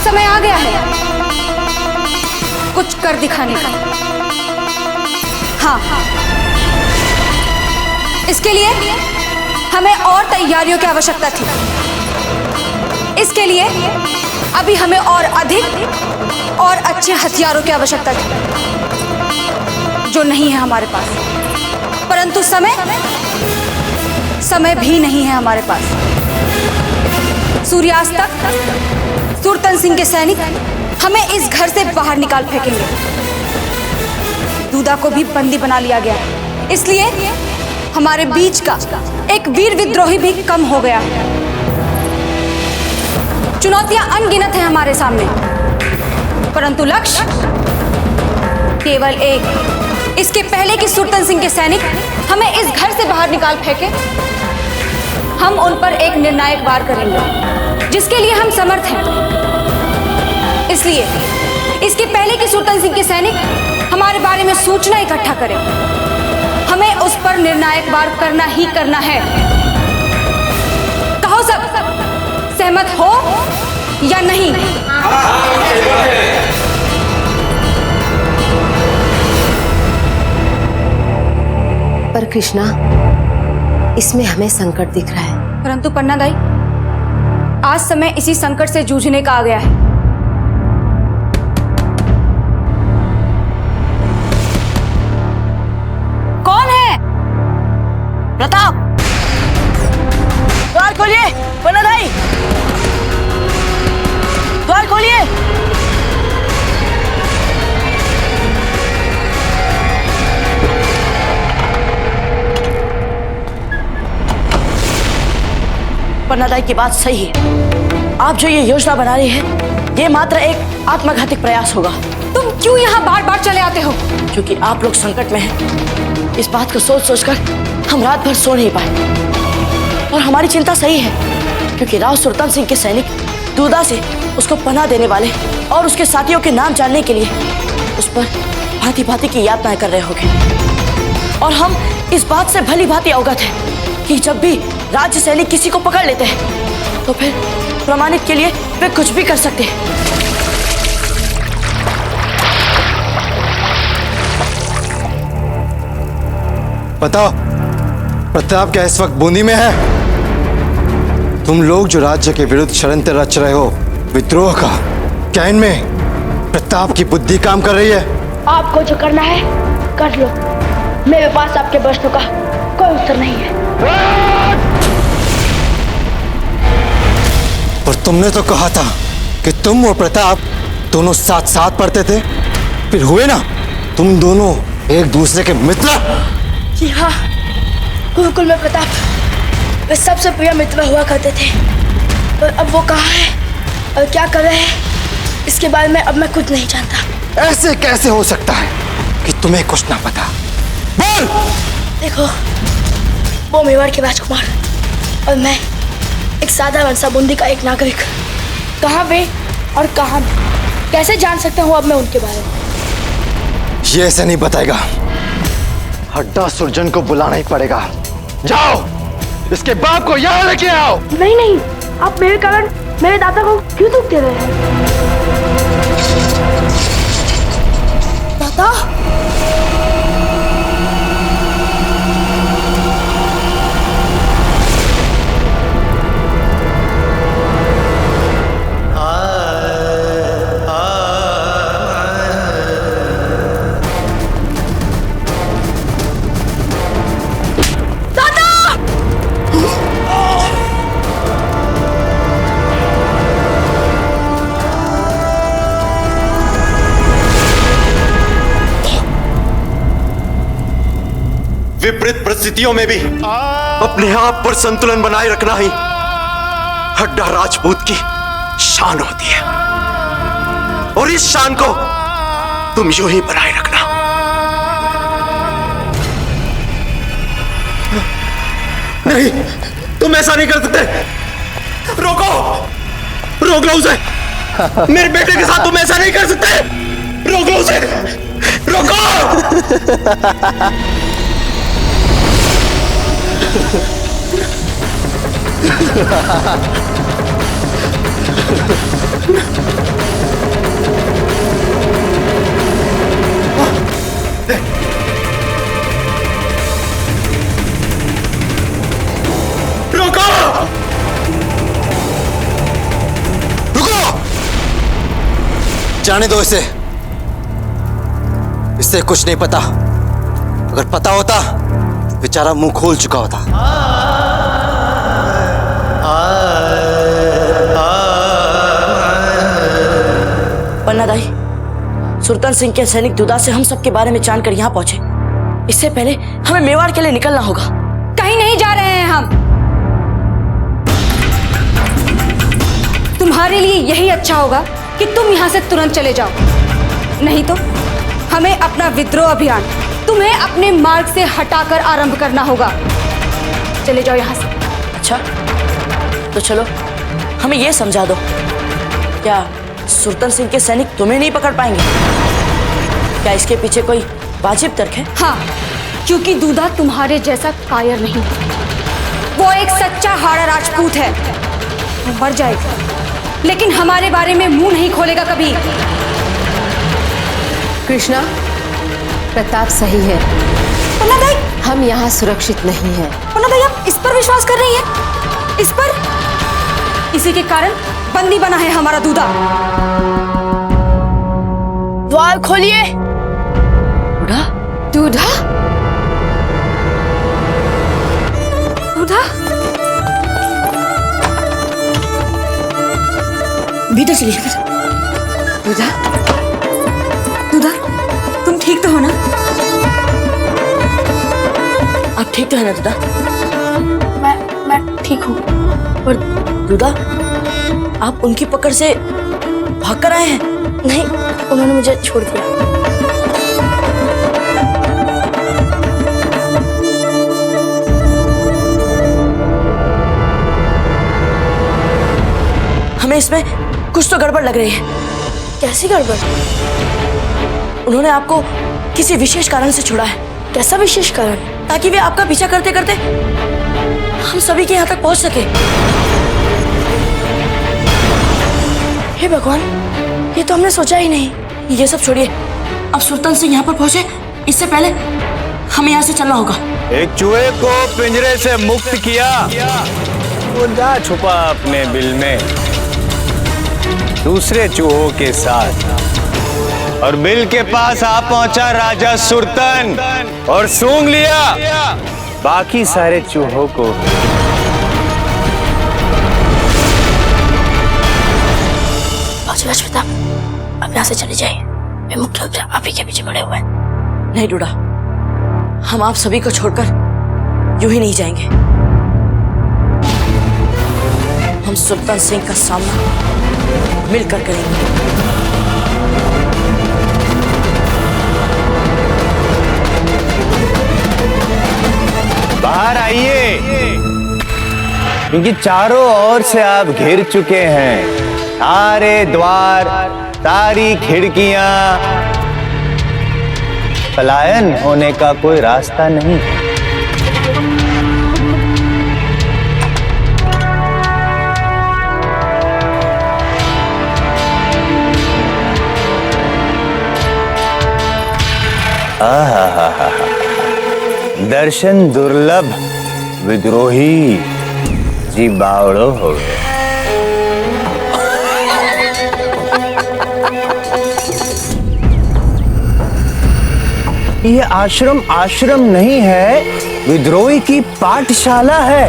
समय आ गया है कुछ कर दिखाने का। हाँ, इसके लिए हमें और तैयारियों की आवश्यकता थी। इसके लिए अभी हमें और अधिक और अच्छे हथियारों की आवश्यकता थी जो नहीं है हमारे पास। परंतु समय भी नहीं है हमारे पास। सूर्यास्त तक सुरतन सिंह के सैनिक हमें इस घर से बाहर निकाल फेंकेंगे। दूधा को भी बंदी बना लिया गया, इसलिए हमारे बीच का एक वीर विद्रोही भी कम हो गया। चुनौतियां अनगिनत हैं हमारे सामने, परंतु लक्ष्य केवल एक। इसके पहले कि सुरतन सिंह के सैनिक हमें इस घर से बाहर निकाल फेंके, हम उन पर एक निर्णायक वार करेंगे जिसके लिए हम समर्थ हैं। इसलिए इसके पहले कि सुरतन सिंह के सैनिक हमारे बारे में सूचना इकट्ठा करें, हमें उस पर निर्णायक वार करना ही करना है। कहो सब, सहमत हो या नहीं? पर कृष्णा, इसमें हमें संकट दिख रहा है। परंतु पन्ना दाई, आज समय इसी संकट से जूझने का आ गया है। कौन है? प्रताप, द्वार खोलिए। पन्ना दाई, द्वार खोलिए। पन्ना दाई की बात सही है। आप जो ये योजना बना रही हैं, ये मात्र एक आत्मघाती प्रयास होगा। तुम क्यों यहाँ बार बार चले आते हो? क्योंकि आप लोग संकट में हैं। इस बात को सोच सोचकर हम रात भर सो नहीं पाए। और हमारी चिंता सही है, क्योंकि राव सुरतन सिंह के सैनिक दूधा से उसको पनाह देने वाले और उसके साथियों के नाम जानने के लिए उस पर भांति भांति की यातनाएं कर रहे होंगे। और हम इस बात से भली भांति अवगत हैं कि जब भी राज्य सैनिक किसी को पकड़ लेते हैं तो फिर प्रमाणित के लिए वे कुछ भी कर सकते हैं। बताओ, प्रताप क्या इस वक्त बूंदी में है? तुम लोग जो राज्य के विरुद्ध षड्यंत्र रच रहे हो, विद्रोह का, क्या इनमें प्रताप की बुद्धि काम कर रही है? आपको जो करना है कर लो, मेरे पास आपके प्रश्नों का कोई उत्तर नहीं है। पर तुमने तो कहा था कि तुम और प्रताप दोनों साथ साथ पढ़ते थे, फिर हुए ना तुम दोनों एक दूसरे के मित्र? जी हाँ, गुरुकुल में प्रताप वे सबसे प्रिय मित्र हुआ करते थे। और अब वो कहाँ है और क्या कर रहे हैं, इसके बारे में अब मैं कुछ नहीं जानता। ऐसे कैसे हो सकता है कि तुम्हें कुछ ना पता? बोल! देखो, वो मेवाड़ के राजकुमार और मैं एक साधारण सा बूंदी का एक नागरिक, कहाँ वे और कहाँ मैं, कैसे जान सकता हूँ अब मैं उनके बारे में? ये ऐसे नहीं बताएगा। हड्डा सुरजन को बुलाना ही पड़ेगा। जाओ, इसके बाप को यहाँ लेके आओ। नहीं नहीं, आप मेरे कारण मेरे दादा को क्यों दुख दे रहे हैं? दादा, विपरीत परिस्थितियों में भी अपने आप पर संतुलन बनाए रखना ही हड्डा राजपूत की शान होती है। और इस शान को तुम यूं ही बनाए रखना। नहीं, तुम ऐसा नहीं कर सकते। रोको, रोक लो उसे। मेरे बेटे के साथ तुम ऐसा नहीं कर सकते। रोक लो उसे, रोको। जाने दो इसे। इससे कुछ नहीं पता। अगर पता होता बेचारा मुंह खोल चुका होता। पन्ना दाई, सुल्तान सिंह के सैनिक दुदा से हम सबके बारे में जानकर यहाँ पहुंचे। इससे पहले हमें मेवाड़ के लिए निकलना होगा। कहीं नहीं जा रहे हैं हम। तुम्हारे लिए यही अच्छा होगा कि तुम यहाँ से तुरंत चले जाओ, नहीं तो हमें अपना विद्रोह अभियान तुम्हें अपने मार्ग से हटाकर आरंभ करना होगा। चले जाओ यहाँ से। अच्छा, तो चलो हमें ये समझा दो, क्या सुल्तान सिंह के सैनिक तुम्हें नहीं पकड़ पाएंगे? क्या इसके पीछे कोई वाजिब तर्क है? हाँ, क्योंकि दूधा तुम्हारे जैसा कायर नहीं, वो एक सच्चा हाड़ा राजपूत है। वो मर जाएगा लेकिन हमारे बारे में मुंह नहीं खोलेगा कभी। कृष्णा, प्रताप सही है। पन्ना दाई, हम यहाँ सुरक्षित नहीं हैं। पन्ना दाई, आप इस पर विश्वास कर रही हैं? इस पर? इसी के कारण बंदी बना है हमारा दूधा। द्वार खोलिए। दूधा? दूधा? दूधा? भीतर चलिए। दूधा? दूधा, तुम ठीक तो हो ना? आप ठीक तो है ना दूधा? मैं ठीक हूँ। पर दूधा, आप उनकी पकड़ से भाग कर आए हैं? नहीं, उन्होंने मुझे छोड़ दिया। हमें इसमें कुछ तो गड़बड़ लग रही है। कैसी गड़बड़? उन्होंने आपको किसी विशेष कारण से छोड़ा है। कैसा विशेष कारण? ताकि वे आपका पीछा करते करते हम सभी के यहाँ तक पहुँच सके। हे भगवान, ये तो हमने सोचा ही नहीं। ये सब छोड़िए, अब सुल्तान सिंह यहाँ पर पहुंचे इससे पहले हमें यहाँ से चलना होगा। एक चूहे को पिंजरे से मुक्त किया, वो जा छुपा अपने बिल में दूसरे चूहों के साथ, और बिल के पास आ पहुंचा राजा सुरतन और सूंघ लिया बाकी सारे चूहों को। राजपिता, अब यहाँ से चले जाइए। मैं मुख्य रूप से आप ही के पीछे पड़े हुए हैं। नहीं डूडा, हम आप सभी को छोड़कर यूं ही नहीं जाएंगे। हम सुल्तान सिंह का सामना मिलकर करेंगे। बाहर आइए, क्योंकि चारों ओर से आप घिर चुके हैं। सारे द्वार, सारी खिड़कियां, पलायन होने का कोई रास्ता नहीं। आहा, दर्शन दुर्लभ विद्रोही जी बावड़ो हो गए। ये आश्रम नहीं है, विद्रोही की पाठशाला है।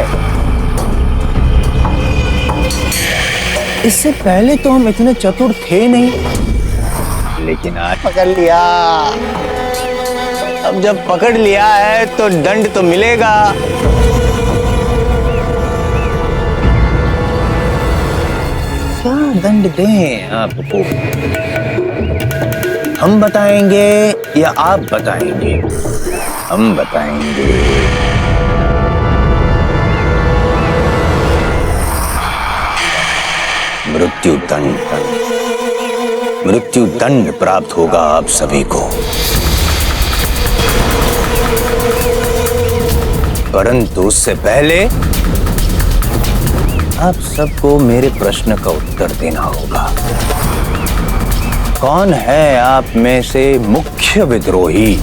इससे पहले तो हम इतने चतुर थे नहीं, लेकिन आज पकड़ लिया। अब जब पकड़ लिया है तो दंड तो मिलेगा। क्या दंड दें आपको? हम बताएंगे या आप बताएंगे? हम बताएंगे। मृत्यु दंड प्राप्त होगा आप सभी को। परंतु उससे पहले आप सबको मेरे प्रश्न का उत्तर देना होगा। कौन है आप में से मुख्य विद्रोही?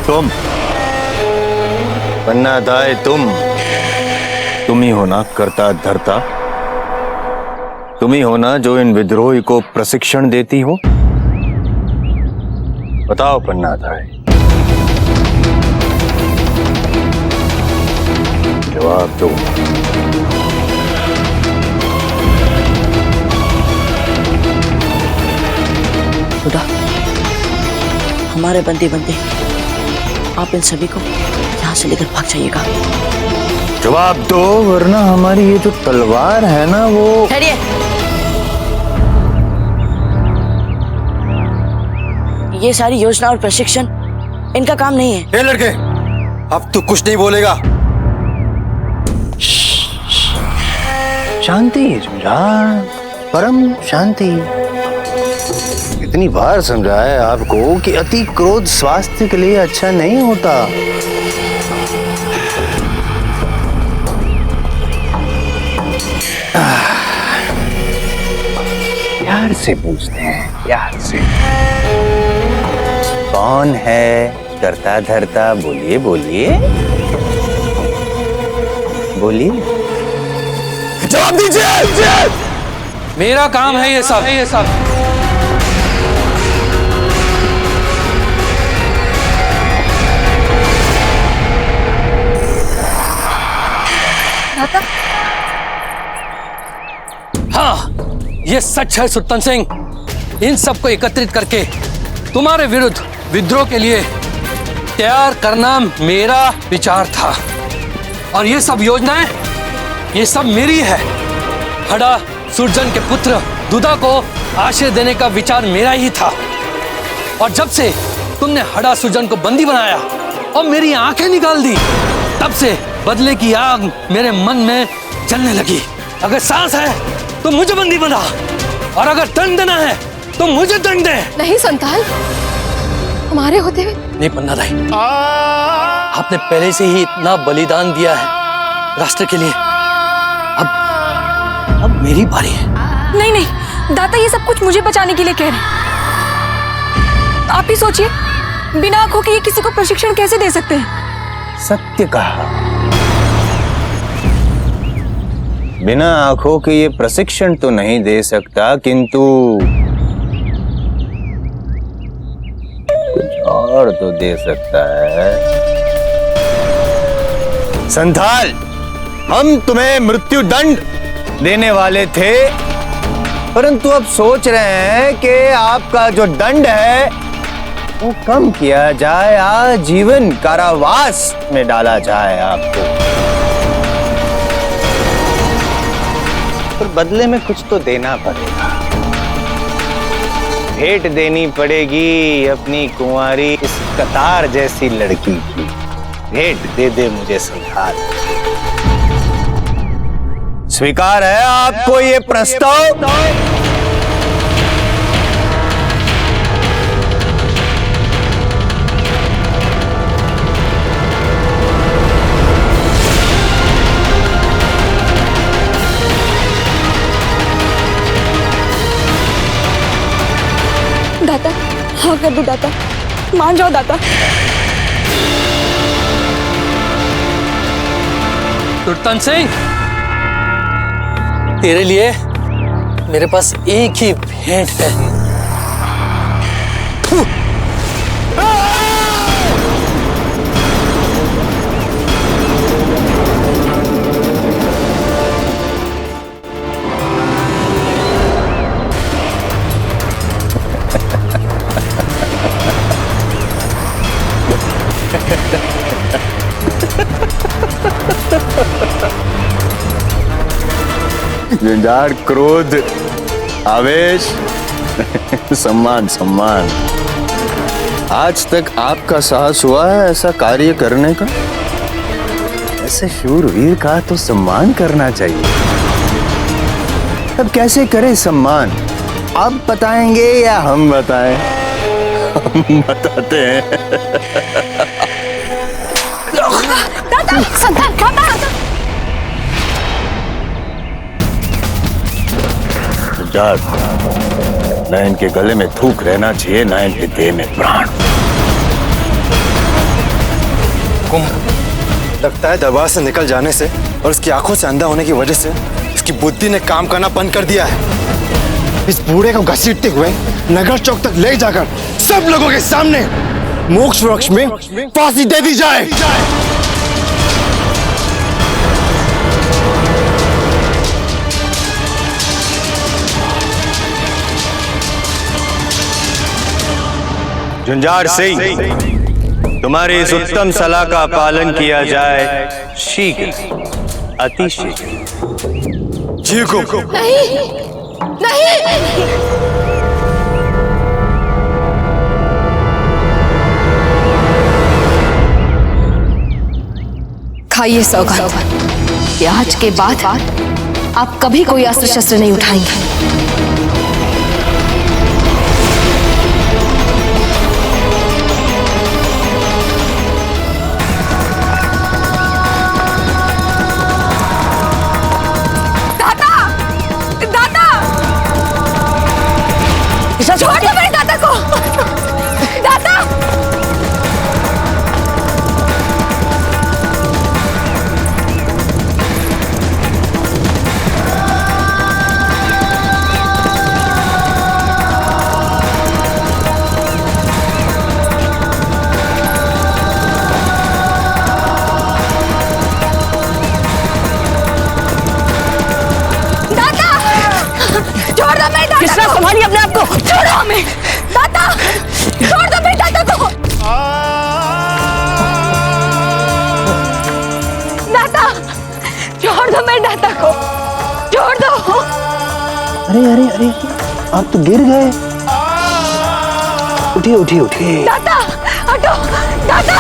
तुम पन्ना दाए, तुम ही हो ना करता धरता, तुम ही हो ना जो इन विद्रोही को प्रशिक्षण देती हो। बताओ पन्ना दाए, जवाब दो। खुदा, हमारे बंदी आप इन सभी को यहाँ से लेकर भाग जाइएगा। जवाब दो, वरना हमारी ये जो तलवार है ना वो। ठहरिए। ये सारी योजना और प्रशिक्षण इनका काम नहीं है। ए लड़के, अब तू कुछ नहीं बोलेगा। शांति जुमरान, परम शांति। इतनी बार समझाया आपको कि अति क्रोध स्वास्थ्य के लिए अच्छा नहीं होता। प्यार से पूछते हैं, प्यार से। कौन है करता धरता? बोलिए बोलिए बोलिए, जवाब दीजिए। मेरा काम है ये सब। हाँ, ये सच है सुल्तान सिंह। इन सबको एकत्रित करके तुम्हारे विरुद्ध विद्रोह के लिए तैयार करना मेरा विचार था, और ये सब योजनाएं, ये सब मेरी है। हड़ा सुरजन के पुत्र दुदा को आश्रय देने का विचार मेरा ही था, और जब से तुमने हड़ा सुरजन को बंदी बनाया और मेरी आंखें निकाल दी, तब से बदले की आग मेरे मन में जलने लगी। अगर सांस है तो मुझे बंदी बना, और अगर दंड देना है तो मुझे दंड दे। नहीं संताल, हमारे होते हुए नहीं पन्ना दाई, आपने पहले से ही इतना बलिदान दिया है राष्ट्र के लिए। अब मेरी बारी है। नहीं, दाता ये सब कुछ मुझे बचाने के लिए कह रहे हैं। आप ही सोचिए, बिना आंखों के ये किसी को प्रशिक्षण कैसे दे सकते हैं? सत्य कहा। बिना आंखों के ये प्रशिक्षण तो नहीं दे सकता, किंतु कुछ और तो दे सकता है। संथाल, हम तुम्हें मृत्यु दंड देने वाले थे, परंतु अब सोच रहे हैं कि आपका जो दंड है वो कम किया जाए, आजीवन कारावास में डाला जाए आपको। पर बदले में कुछ तो देना पड़ेगा। भेंट देनी पड़ेगी अपनी कुंवारी इस कतार जैसी लड़की की। भेंट दे दे मुझे संथाल। स्वीकार है आपको ये प्रस्ताव? दाता, हाँ कर दो दाता, मान जाओ दाता। सुल्तान सिंह, तेरे लिए मेरे पास एक ही भेंट है। झंझार, क्रोध, आवेश, सम्मान सम्मान। आज तक आपका साहस हुआ है ऐसा कार्य करने का? ऐसे शूरवीर का तो सम्मान करना चाहिए। अब कैसे करें सम्मान? आप बताएंगे या हम बताएं? हम बताते हैं। दाता, संतान, दाता। न इनके गले में थूक रहना चाहिए, न इनके देह में प्राण। कुंभ। लगता है दरबार से निकल जाने से और उसकी आंखों से अंधा होने की वजह से इसकी बुद्धि ने काम करना बंद कर दिया है। इस बूढ़े को घसीटते हुए नगर चौक तक ले जाकर सब लोगों के सामने मोक्ष वृक्ष में फांसी दे दी जाए। झुंझार सिंह, तुम्हारी इस उत्तम सलाह का पालन किया जाए शीघ्र, अति शीघ्र। जी हुकुम। खाइए सौगंध कि आज के बाद आप कभी कोई अस्त्र शस्त्र नहीं उठाएंगे। छोड़ दो मेरे दादा को। दादा छोड़ दो मेरे दादा। कृष्णा, संभालिए अपने आप को। छोड़ो हमें दादा, छोड़ दो मेरे दादा को। दादा छोड़ दो मेरे दादा को, छोड़ दो। अरे अरे अरे, आप तो गिर गए। उठिए उठिए उठिए। दादा हटो, दादा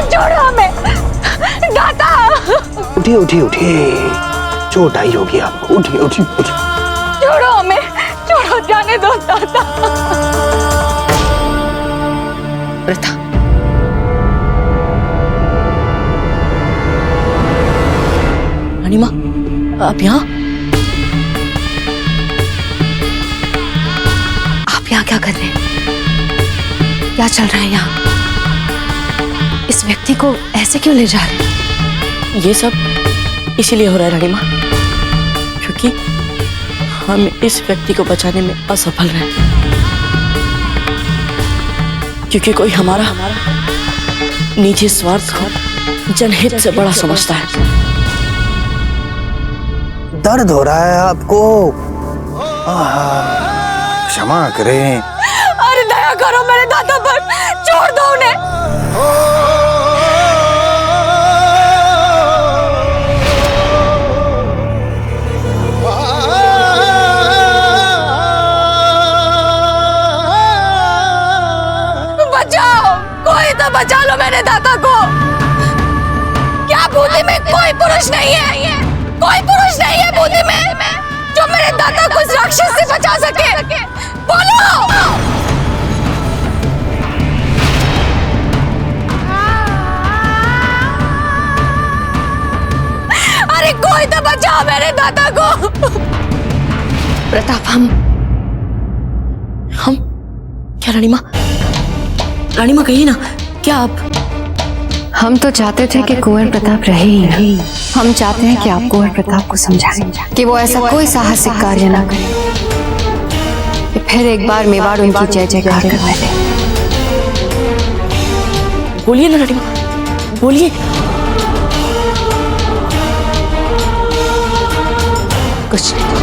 छोड़ो हमें, दादा। उठिए उठिए उठिए, चोट आई होगी आपको। उठिए उठिए उठिए। छोड़ो हमें, छोड़ो, जाने दो दादा। प्रथा, रानी माँ, आप यहाँ? आप यहाँ क्या कर रहे हैं? क्या चल रहा है यहाँ? इस व्यक्ति को ऐसे क्यों ले जा रहे हैं? ये सब इसीलिए हो रहा है रानी माँ, क्योंकि हम इस व्यक्ति को बचाने में असफल रहे, क्योंकि कोई हमारा निजी स्वार्थ को जनहित से बड़ा समझता है। दर्द हो रहा है आपको? क्षमा करें। अरे दया करो मेरे दादा पर, छोड़ दो उन्हें। बचा लो मेरे दादा को। क्या बूंदी में कोई पुरुष नहीं है, कोई पुरुष नहीं है बूंदी में जो मेरे दादा को इस राक्षस से बचा सके? बोलो। अरे कोई तो बचाओ मेरे दादा को। प्रताप, हम क्या रानी माँ कहिए ना, क्या आप? हम तो चाहते थे कि कुंवर प्रताप रहे ही नहीं। हम चाहते हैं कि आप कुंवर प्रताप को समझाएं कि वो ऐसा कोई साहसिक कार्य ना करे कि फिर एक बार मेवाड़ उनकी जय जयकार करवा दे। बोलिए ना रानी माँ, बोलिए। कुछ नहीं।